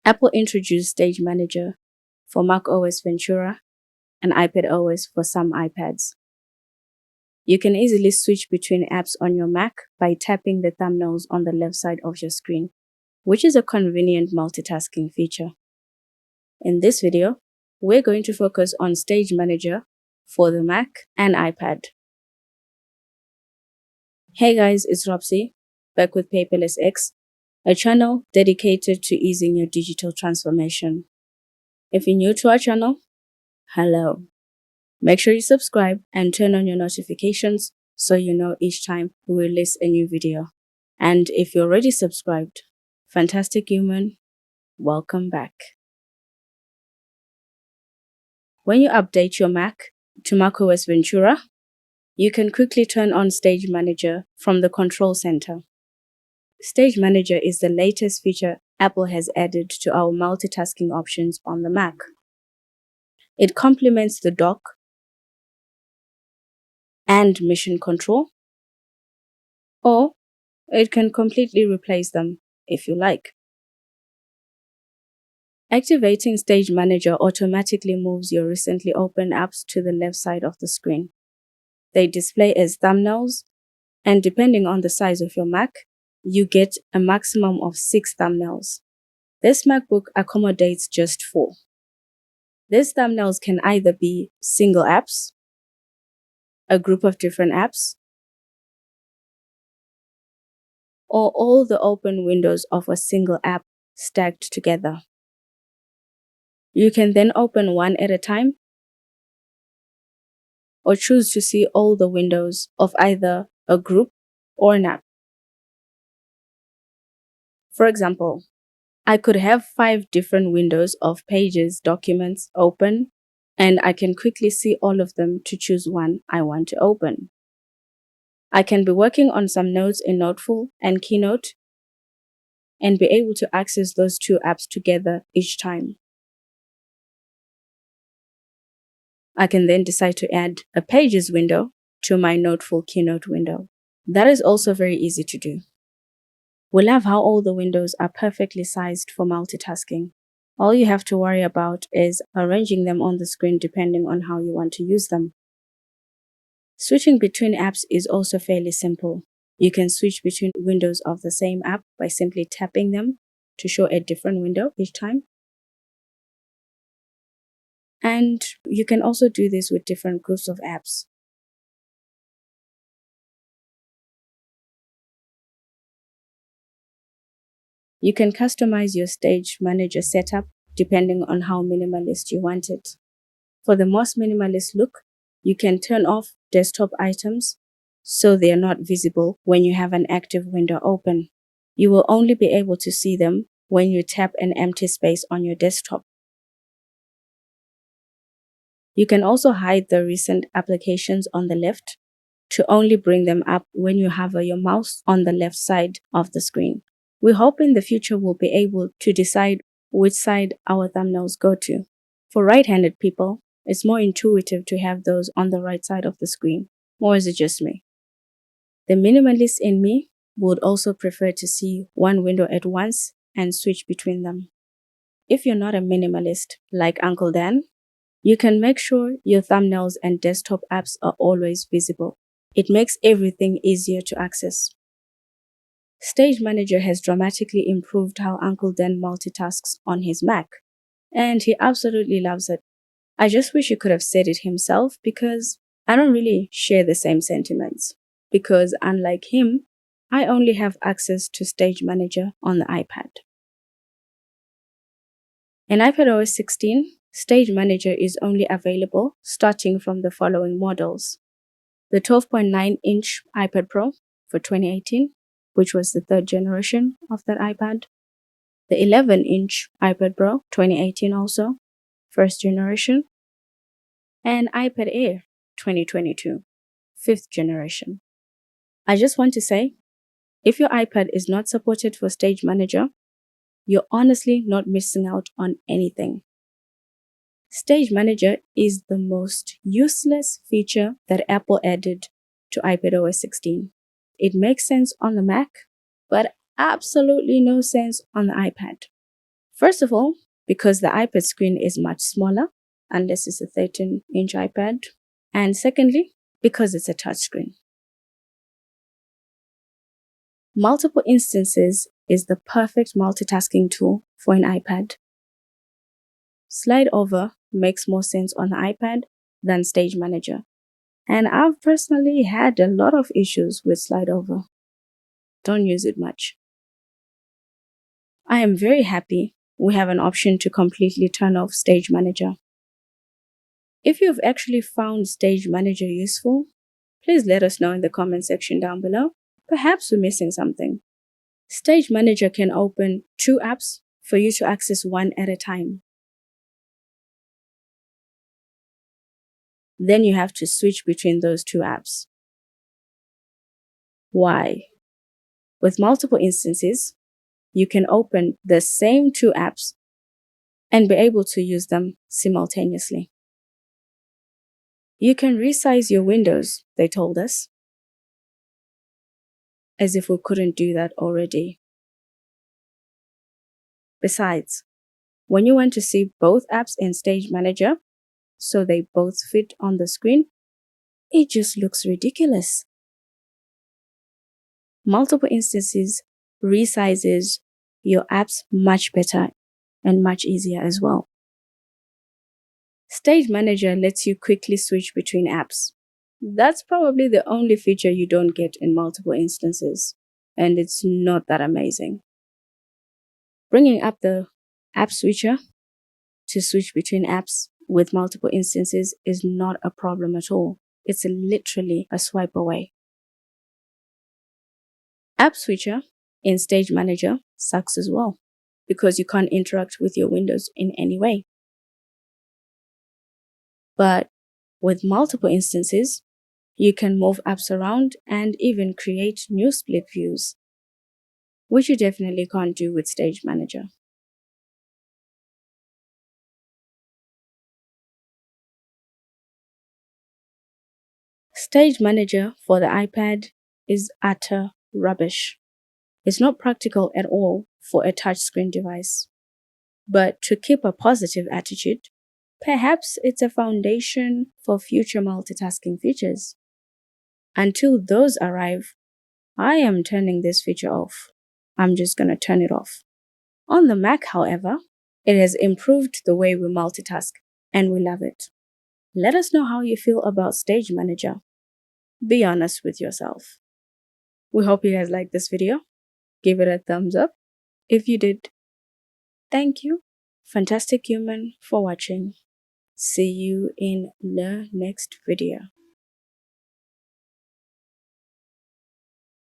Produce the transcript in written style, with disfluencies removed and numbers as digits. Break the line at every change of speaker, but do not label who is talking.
Apple introduced Stage Manager for macOS Ventura and iPadOS for some iPads. You can easily switch between apps on your Mac by tapping the thumbnails on the left side of your screen, which is a convenient multitasking feature. In this video, we're going to focus on Stage Manager for the Mac and iPad. Hey guys, it's Robsy, back with Paperless X, a channel dedicated to easing your digital transformation. If you're new to our channel, hello. Make sure you subscribe and turn on your notifications so you know each time we release a new video. And if you're already subscribed, fantastic human, welcome back. When you update your Mac to macOS Ventura, you can quickly turn on Stage Manager from the Control Center. Stage Manager is the latest feature Apple has added to our multitasking options on the Mac. It complements the dock and mission control, or it can completely replace them if you like. Activating Stage Manager automatically moves your recently opened apps to the left side of the screen. They display as thumbnails, and depending on the size of your Mac, you get a maximum of 6 thumbnails. This MacBook accommodates just 4. These thumbnails can either be single apps, a group of different apps, or all the open windows of a single app stacked together. You can then open one at a time, or choose to see all the windows of either a group or an app. For example, I could have 5 different windows of pages, documents open, and I can quickly see all of them to choose one I want to open. I can be working on some notes in Noteful and Keynote and be able to access those 2 apps together each time. I can then decide to add a Pages window to my Noteful Keynote window. That is also very easy to do. We love how all the windows are perfectly sized for multitasking. All you have to worry about is arranging them on the screen depending on how you want to use them. Switching between apps is also fairly simple. You can switch between windows of the same app by simply tapping them to show a different window each time. And you can also do this with different groups of apps. You can customize your Stage Manager setup depending on how minimalist you want it. For the most minimalist look, you can turn off desktop items so they are not visible when you have an active window open. You will only be able to see them when you tap an empty space on your desktop. You can also hide the recent applications on the left to only bring them up when you hover your mouse on the left side of the screen. We hope in the future we'll be able to decide which side our thumbnails go to. For right-handed people, it's more intuitive to have those on the right side of the screen. Or is it just me? The minimalist in me would also prefer to see one window at once and switch between them. If you're not a minimalist like Uncle Dan, you can make sure your thumbnails and desktop apps are always visible. It makes everything easier to access. Stage Manager has dramatically improved how Uncle Dan multitasks on his Mac, and he absolutely loves it. I just wish he could have said it himself because I don't really share the same sentiments. Because unlike him, I only have access to Stage Manager on the iPad. In iPadOS 16, Stage Manager is only available starting from the following models: the 12.9-inch iPad Pro for 2018, which was the 3rd generation of that iPad, the 11-inch iPad Pro 2018 also, 1st generation, and iPad Air 2022, 5th generation. I just want to say, if your iPad is not supported for Stage Manager, you're honestly not missing out on anything. Stage Manager is the most useless feature that Apple added to iPadOS 16. It makes sense on the Mac, but absolutely no sense on the iPad. First of all, because the iPad screen is much smaller, unless it's a 13-inch iPad. And secondly, because it's a touchscreen. Multiple instances is the perfect multitasking tool for an iPad. Slide over makes more sense on the iPad than Stage Manager. And I've personally had a lot of issues with slide over. Don't use it much. I am very happy we have an option to completely turn off Stage Manager. If you've actually found Stage Manager useful, please let us know in the comment section down below. Perhaps we're missing something. Stage Manager can open 2 apps for you to access one at a time. Then you have to switch between those 2 apps. Why? With multiple instances, you can open the same 2 apps and be able to use them simultaneously. You can resize your windows, they told us. As if we couldn't do that already. Besides, when you want to see both apps in Stage Manager, so they both fit on the screen, it just looks ridiculous. Multiple instances resizes your apps much better and much easier as well. Stage Manager lets you quickly switch between apps. That's probably the only feature you don't get in multiple instances, and it's not that amazing. Bringing up the app switcher to switch between apps with multiple instances is not a problem at all. It's literally a swipe away. App switcher in Stage Manager sucks as well, because you can't interact with your windows in any way. But with multiple instances, you can move apps around and even create new split views, which you definitely can't do with Stage Manager. Stage Manager for the iPad is utter rubbish. It's not practical at all for a touchscreen device. But to keep a positive attitude, perhaps it's a foundation for future multitasking features. Until those arrive, I am turning this feature off. I'm just gonna turn it off. On the Mac, however, it has improved the way we multitask, and we love it. Let us know how you feel about Stage Manager. Be honest with yourself. We hope you guys liked this video. Give it a thumbs up. If you did, thank you, fantastic human, for watching. See you in the next video.